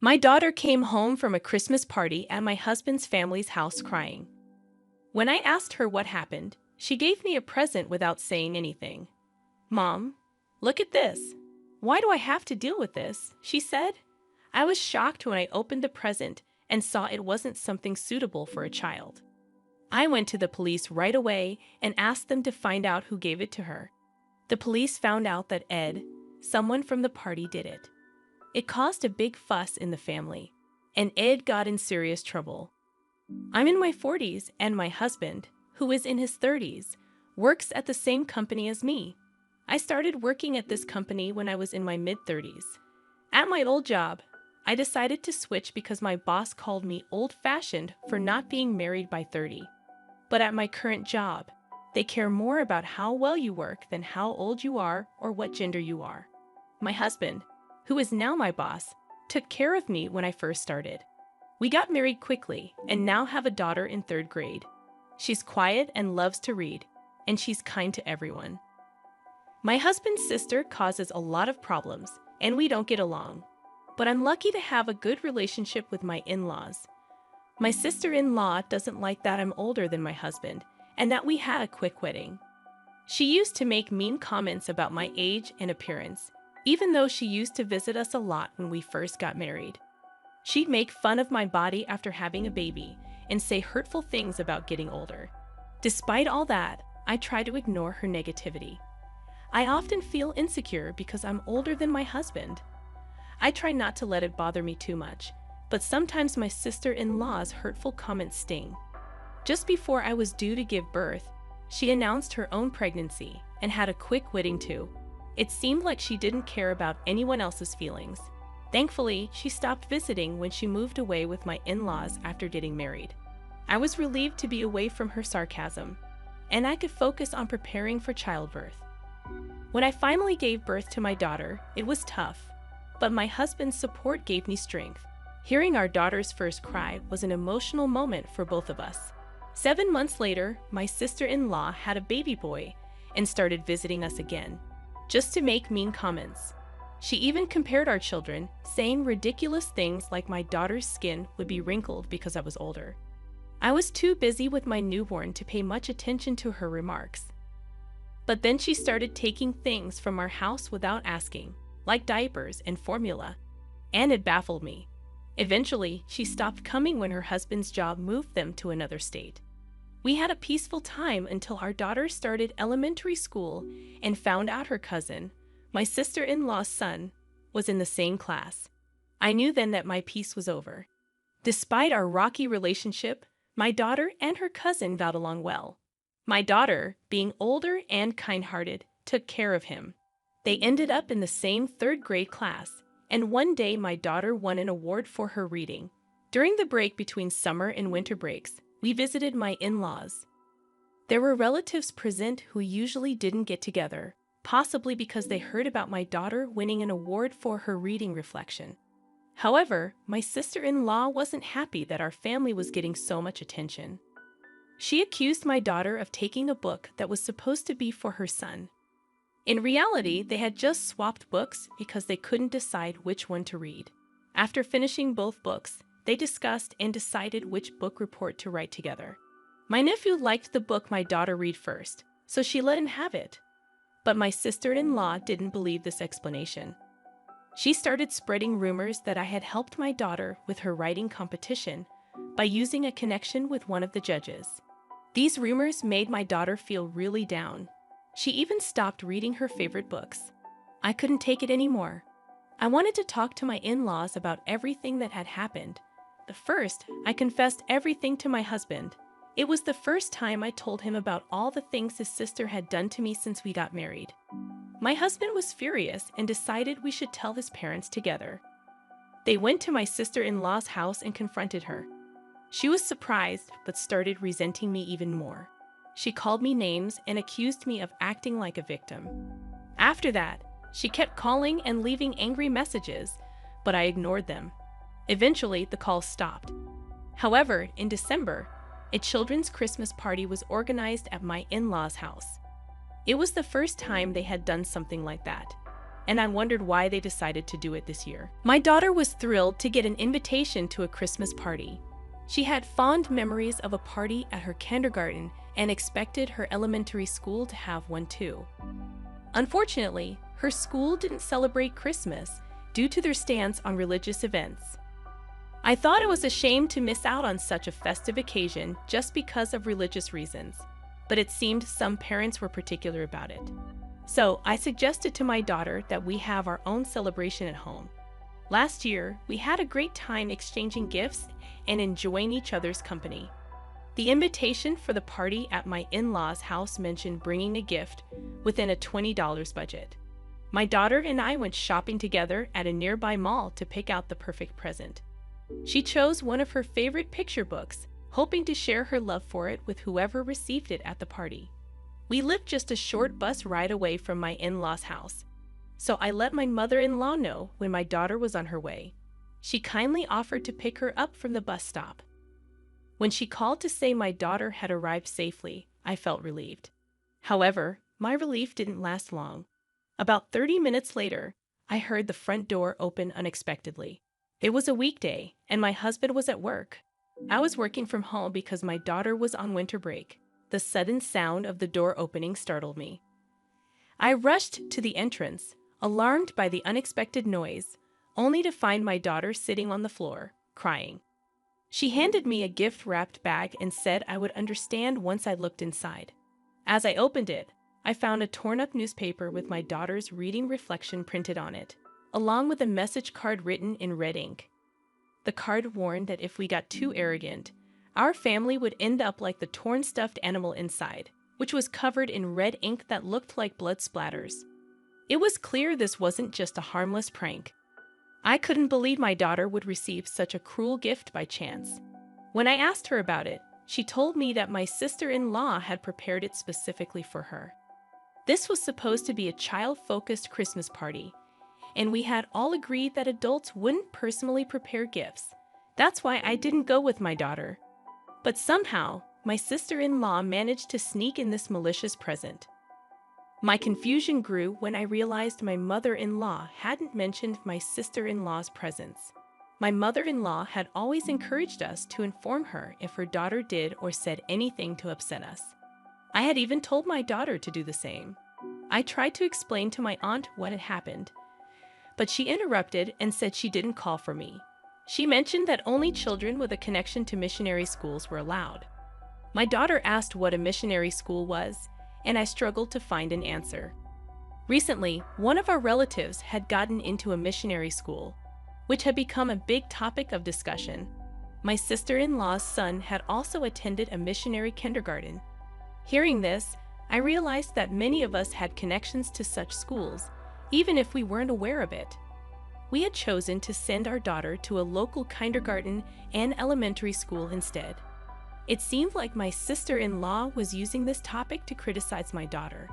My daughter came home from a Christmas party at my husband's family's house crying. When I asked her what happened, she gave me a present without saying anything. "Mom, look at this. Why do I have to deal with this?" she said. I was shocked when I opened the present and saw it wasn't something suitable for a child. I went to the police right away and asked them to find out who gave it to her. The police found out that Ed, someone from the party, did it. It caused a big fuss in the family, and Ed got in serious trouble. I'm in my 40s, and my husband, who is in his 30s, works at the same company as me. I started working at this company when I was in my mid-30s. At my old job, I decided to switch because my boss called me old-fashioned for not being married by 30. But at my current job, they care more about how well you work than how old you are or what gender you are. My husband, who is now my boss, took care of me when I first started. We got married quickly and now have a daughter in 3rd grade. She's quiet and loves to read, and she's kind to everyone. My husband's sister causes a lot of problems, and we don't get along. But I'm lucky to have a good relationship with my in-laws. My sister-in-law doesn't like that I'm older than my husband, and that we had a quick wedding. She used to make mean comments about my age and appearance, even though she used to visit us a lot when we first got married. She'd make fun of my body after having a baby and say hurtful things about getting older. Despite all that, I try to ignore her negativity. I often feel insecure because I'm older than my husband. I try not to let it bother me too much, but sometimes my sister-in-law's hurtful comments sting. Just before I was due to give birth, she announced her own pregnancy and had a quick wedding too. It seemed like she didn't care about anyone else's feelings. Thankfully, she stopped visiting when she moved away with my in-laws after getting married. I was relieved to be away from her sarcasm, and I could focus on preparing for childbirth. When I finally gave birth to my daughter, it was tough, but my husband's support gave me strength. Hearing our daughter's first cry was an emotional moment for both of us. 7 months later, my sister-in-law had a baby boy and started visiting us again, just to make mean comments. She even compared our children, saying ridiculous things like my daughter's skin would be wrinkled because I was older. I was too busy with my newborn to pay much attention to her remarks. But then she started taking things from our house without asking, like diapers and formula, and it baffled me. Eventually, she stopped coming when her husband's job moved them to another state. We had a peaceful time until our daughter started elementary school and found out her cousin, my sister-in-law's son, was in the same class. I knew then that my peace was over. Despite our rocky relationship, my daughter and her cousin got along well. My daughter, being older and kind-hearted, took care of him. They ended up in the same 3rd grade class, and one day my daughter won an award for her reading. During the break between summer and winter breaks, we visited my in-laws. There were relatives present who usually didn't get together, possibly because they heard about my daughter winning an award for her reading reflection. However, my sister-in-law wasn't happy that our family was getting so much attention. She accused my daughter of taking a book that was supposed to be for her son. In reality, they had just swapped books because they couldn't decide which one to read. After finishing both books, they discussed and decided which book report to write together. My nephew liked the book my daughter read first, so she let him have it. But my sister-in-law didn't believe this explanation. She started spreading rumors that I had helped my daughter with her writing competition by using a connection with one of the judges. These rumors made my daughter feel really down. She even stopped reading her favorite books. I couldn't take it anymore. I wanted to talk to my in-laws about everything that had happened. But first, I confessed everything to my husband. It was the first time I told him about all the things his sister had done to me since we got married. My husband was furious and decided we should tell his parents together. They went to my sister-in-law's house and confronted her. She was surprised, but started resenting me even more. She called me names and accused me of acting like a victim. After that, she kept calling and leaving angry messages, but I ignored them. Eventually, the calls stopped. However, in December, a children's Christmas party was organized at my in-laws' house. It was the first time they had done something like that, and I wondered why they decided to do it this year. My daughter was thrilled to get an invitation to a Christmas party. She had fond memories of a party at her kindergarten and expected her elementary school to have one too. Unfortunately, her school didn't celebrate Christmas due to their stance on religious events. I thought it was a shame to miss out on such a festive occasion just because of religious reasons, but it seemed some parents were particular about it. So I suggested to my daughter that we have our own celebration at home. Last year, we had a great time exchanging gifts and enjoying each other's company. The invitation for the party at my in-laws' house mentioned bringing a gift within a $20 budget. My daughter and I went shopping together at a nearby mall to pick out the perfect present. She chose one of her favorite picture books, hoping to share her love for it with whoever received it at the party. We lived just a short bus ride away from my in-laws' house, so I let my mother-in-law know when my daughter was on her way. She kindly offered to pick her up from the bus stop. When she called to say my daughter had arrived safely, I felt relieved. However, my relief didn't last long. About 30 minutes later, I heard the front door open unexpectedly. It was a weekday, and my husband was at work. I was working from home because my daughter was on winter break. The sudden sound of the door opening startled me. I rushed to the entrance, alarmed by the unexpected noise, only to find my daughter sitting on the floor, crying. She handed me a gift-wrapped bag and said I would understand once I looked inside. As I opened it, I found a torn-up newspaper with my daughter's reading reflection printed on it, along with a message card written in red ink. The card warned that if we got too arrogant, our family would end up like the torn stuffed animal inside, which was covered in red ink that looked like blood splatters. It was clear this wasn't just a harmless prank. I couldn't believe my daughter would receive such a cruel gift by chance. When I asked her about it, she told me that my sister-in-law had prepared it specifically for her. This was supposed to be a child-focused Christmas party, and we had all agreed that adults wouldn't personally prepare gifts. That's why I didn't go with my daughter. But somehow, my sister-in-law managed to sneak in this malicious present. My confusion grew when I realized my mother-in-law hadn't mentioned my sister-in-law's presence. My mother-in-law had always encouraged us to inform her if her daughter did or said anything to upset us. I had even told my daughter to do the same. I tried to explain to my aunt what had happened, but she interrupted and said she didn't call for me. She mentioned that only children with a connection to missionary schools were allowed. My daughter asked what a missionary school was, and I struggled to find an answer. Recently, one of our relatives had gotten into a missionary school, which had become a big topic of discussion. My sister-in-law's son had also attended a missionary kindergarten. Hearing this, I realized that many of us had connections to such schools, even if we weren't aware of it. We had chosen to send our daughter to a local kindergarten and elementary school instead. It seemed like my sister-in-law was using this topic to criticize my daughter.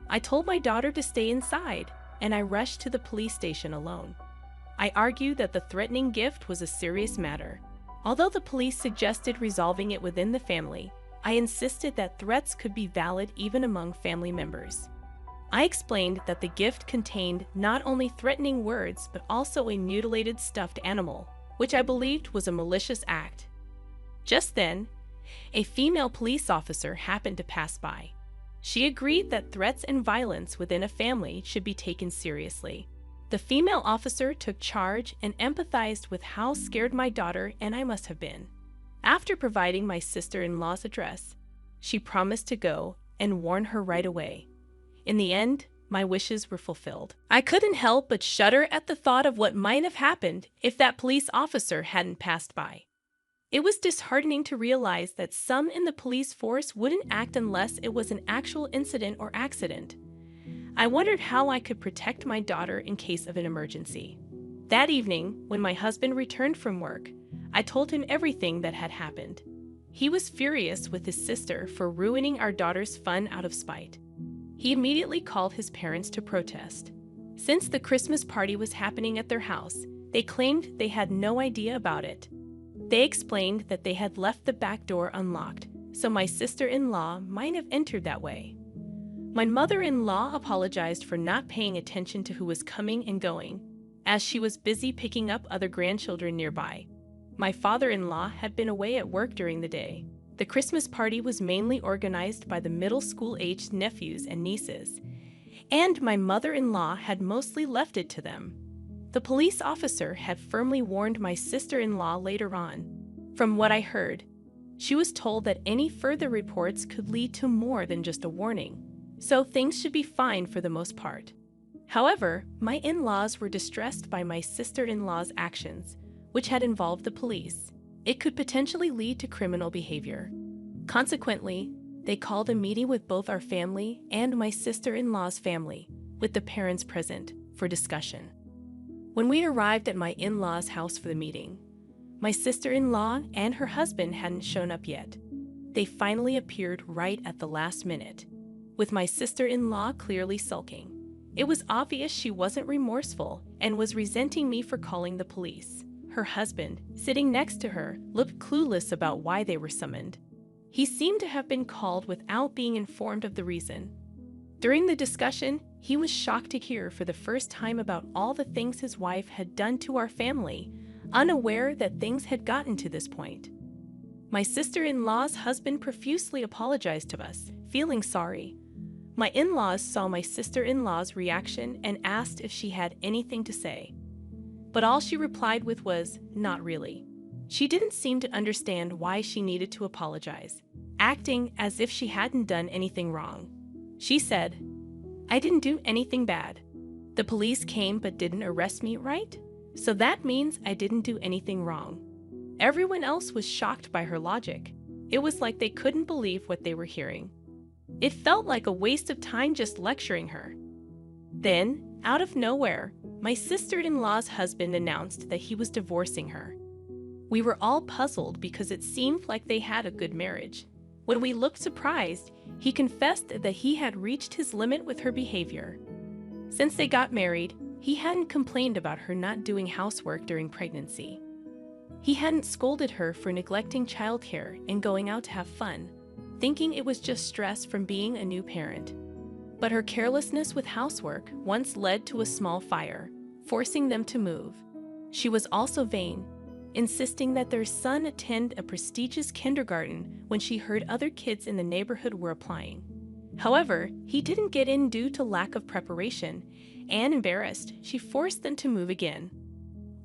I told my daughter to stay inside, and I rushed to the police station alone. I argued that the threatening gift was a serious matter. Although the police suggested resolving it within the family, I insisted that threats could be valid even among family members. I explained that the gift contained not only threatening words but also a mutilated stuffed animal, which I believed was a malicious act. Just then, a female police officer happened to pass by. She agreed that threats and violence within a family should be taken seriously. The female officer took charge and empathized with how scared my daughter and I must have been. After providing my sister-in-law's address, she promised to go and warn her right away. In the end, my wishes were fulfilled. I couldn't help but shudder at the thought of what might have happened if that police officer hadn't passed by. It was disheartening to realize that some in the police force wouldn't act unless it was an actual incident or accident. I wondered how I could protect my daughter in case of an emergency. That evening, when my husband returned from work, I told him everything that had happened. He was furious with his sister for ruining our daughter's fun out of spite. He immediately called his parents to protest. Since the Christmas party was happening at their house, they claimed they had no idea about it. They explained that they had left the back door unlocked, so my sister-in-law might have entered that way. My mother-in-law apologized for not paying attention to who was coming and going, as she was busy picking up other grandchildren nearby. My father-in-law had been away at work during the day. The Christmas party was mainly organized by the middle school-aged nephews and nieces, and my mother-in-law had mostly left it to them. The police officer had firmly warned my sister-in-law later on. From what I heard, she was told that any further reports could lead to more than just a warning, so things should be fine for the most part. However, my in-laws were distressed by my sister-in-law's actions, which had involved the police. It could potentially lead to criminal behavior. Consequently, they called a meeting with both our family and my sister-in-law's family, with the parents present, for discussion. When we arrived at my in-laws' house for the meeting, my sister-in-law and her husband hadn't shown up yet. They finally appeared right at the last minute, with my sister-in-law clearly sulking. It was obvious she wasn't remorseful and was resenting me for calling the police. Her husband, sitting next to her, looked clueless about why they were summoned. He seemed to have been called without being informed of the reason. During the discussion, he was shocked to hear for the first time about all the things his wife had done to our family, unaware that things had gotten to this point. My sister-in-law's husband profusely apologized to us, feeling sorry. My in-laws saw my sister-in-law's reaction and asked if she had anything to say. But all she replied with was, "Not really." She didn't seem to understand why she needed to apologize, acting as if she hadn't done anything wrong. She said, "I didn't do anything bad. The police came but didn't arrest me, right? So that means I didn't do anything wrong." Everyone else was shocked by her logic. It was like they couldn't believe what they were hearing. It felt like a waste of time just lecturing her. Then, out of nowhere, my sister-in-law's husband announced that he was divorcing her. We were all puzzled because it seemed like they had a good marriage. When we looked surprised, he confessed that he had reached his limit with her behavior. Since they got married, he hadn't complained about her not doing housework during pregnancy. He hadn't scolded her for neglecting childcare and going out to have fun, thinking it was just stress from being a new parent. But her carelessness with housework once led to a small fire, forcing them to move. She was also vain, insisting that their son attend a prestigious kindergarten when she heard other kids in the neighborhood were applying. However, he didn't get in due to lack of preparation, and embarrassed, she forced them to move again.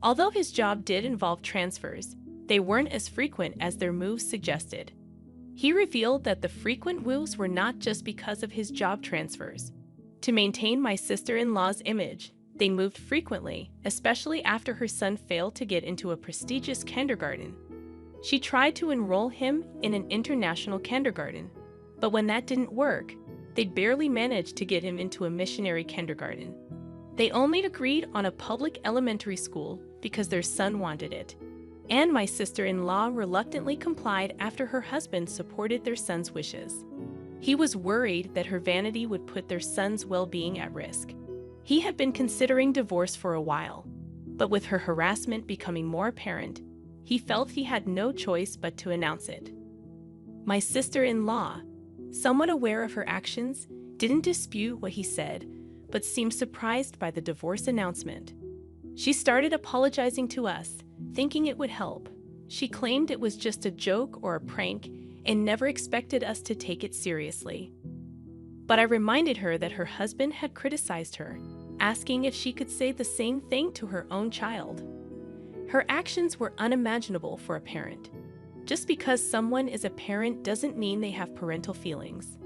Although his job did involve transfers, they weren't as frequent as their moves suggested. He revealed that the frequent moves were not just because of his job transfers. To maintain my sister-in-law's image, they moved frequently, especially after her son failed to get into a prestigious kindergarten. She tried to enroll him in an international kindergarten, but when that didn't work, they barely managed to get him into a missionary kindergarten. They only agreed on a public elementary school because their son wanted it, and my sister-in-law reluctantly complied after her husband supported their son's wishes. He was worried that her vanity would put their son's well-being at risk. He had been considering divorce for a while, but with her harassment becoming more apparent, he felt he had no choice but to announce it. My sister-in-law, somewhat aware of her actions, didn't dispute what he said, but seemed surprised by the divorce announcement. She started apologizing to us, thinking it would help. She claimed it was just a joke or a prank and never expected us to take it seriously. But I reminded her that her husband had criticized her, asking if she could say the same thing to her own child. Her actions were unimaginable for a parent. Just because someone is a parent doesn't mean they have parental feelings.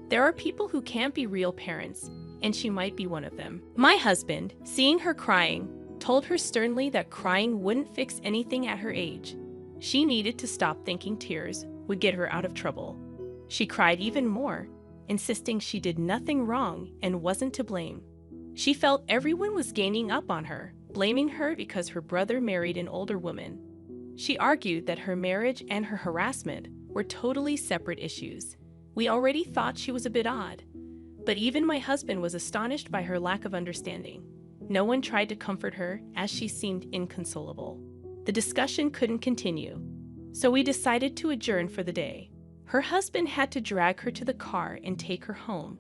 There are people who can't be real parents, and she might be one of them. My husband, seeing her crying, told her sternly that crying wouldn't fix anything at her age. She needed to stop thinking tears would get her out of trouble. She cried even more, insisting she did nothing wrong and wasn't to blame. She felt everyone was ganging up on her, blaming her because her brother married an older woman. She argued that her marriage and her harassment were totally separate issues. We already thought she was a bit odd, but even my husband was astonished by her lack of understanding. No one tried to comfort her, as she seemed inconsolable. The discussion couldn't continue, so we decided to adjourn for the day. Her husband had to drag her to the car and take her home.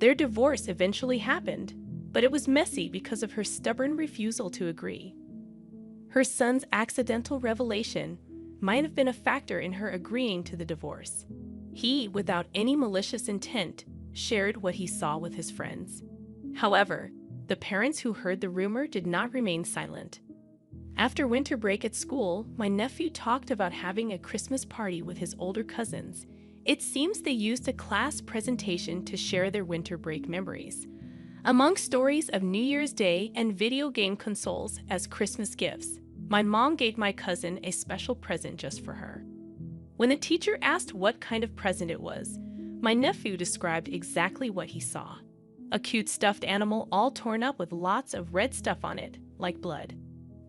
Their divorce eventually happened, but it was messy because of her stubborn refusal to agree. Her son's accidental revelation might have been a factor in her agreeing to the divorce. He, without any malicious intent, shared what he saw with his friends. However, the parents who heard the rumor did not remain silent. After winter break at school, my nephew talked about having a Christmas party with his older cousins. It seems they used a class presentation to share their winter break memories. Among stories of New Year's Day and video game consoles as Christmas gifts, my mom gave my cousin a special present just for her. When the teacher asked what kind of present it was, my nephew described exactly what he saw. A cute stuffed animal all torn up with lots of red stuff on it, like blood.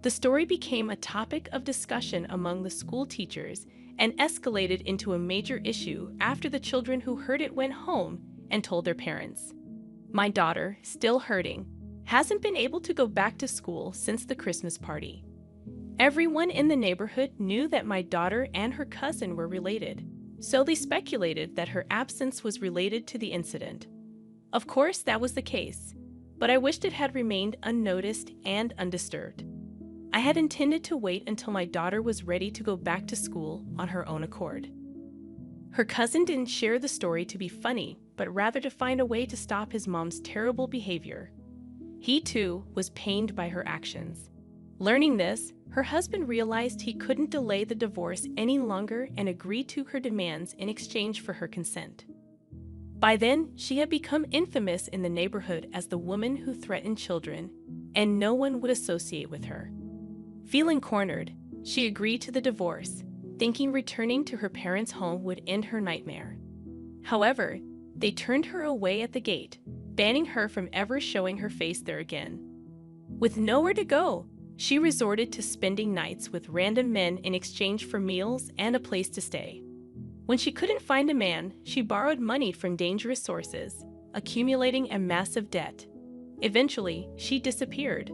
The story became a topic of discussion among the school teachers and escalated into a major issue after the children who heard it went home and told their parents. My daughter, still hurting, hasn't been able to go back to school since the Christmas party. Everyone in the neighborhood knew that my daughter and her cousin were related, so they speculated that her absence was related to the incident. Of course, that was the case, but I wished it had remained unnoticed and undisturbed. I had intended to wait until my daughter was ready to go back to school on her own accord. Her cousin didn't share the story to be funny, but rather to find a way to stop his mom's terrible behavior. He, too, was pained by her actions. Learning this, her husband realized he couldn't delay the divorce any longer and agreed to her demands in exchange for her consent. By then, she had become infamous in the neighborhood as the woman who threatened children, and no one would associate with her. Feeling cornered, she agreed to the divorce, thinking returning to her parents' home would end her nightmare. However, they turned her away at the gate, banning her from ever showing her face there again. With nowhere to go, she resorted to spending nights with random men in exchange for meals and a place to stay. When she couldn't find a man, she borrowed money from dangerous sources, accumulating a massive debt. Eventually, she disappeared.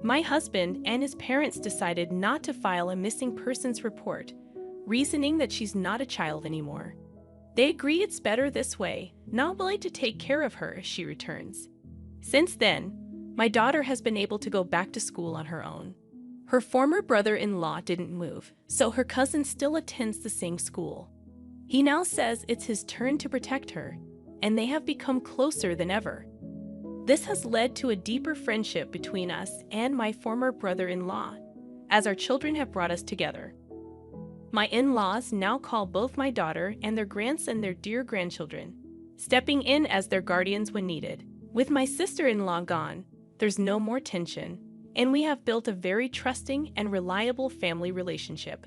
My husband and his parents decided not to file a missing persons report, reasoning that she's not a child anymore. They agree it's better this way, not willing to take care of her if she returns. Since then, my daughter has been able to go back to school on her own. Her former brother-in-law didn't move, so her cousin still attends the same school. He now says it's his turn to protect her, and they have become closer than ever. This has led to a deeper friendship between us and my former brother-in-law, as our children have brought us together. My in-laws now call both my daughter and their grandson their dear grandchildren, stepping in as their guardians when needed. With my sister-in-law gone, there's no more tension, and we have built a very trusting and reliable family relationship.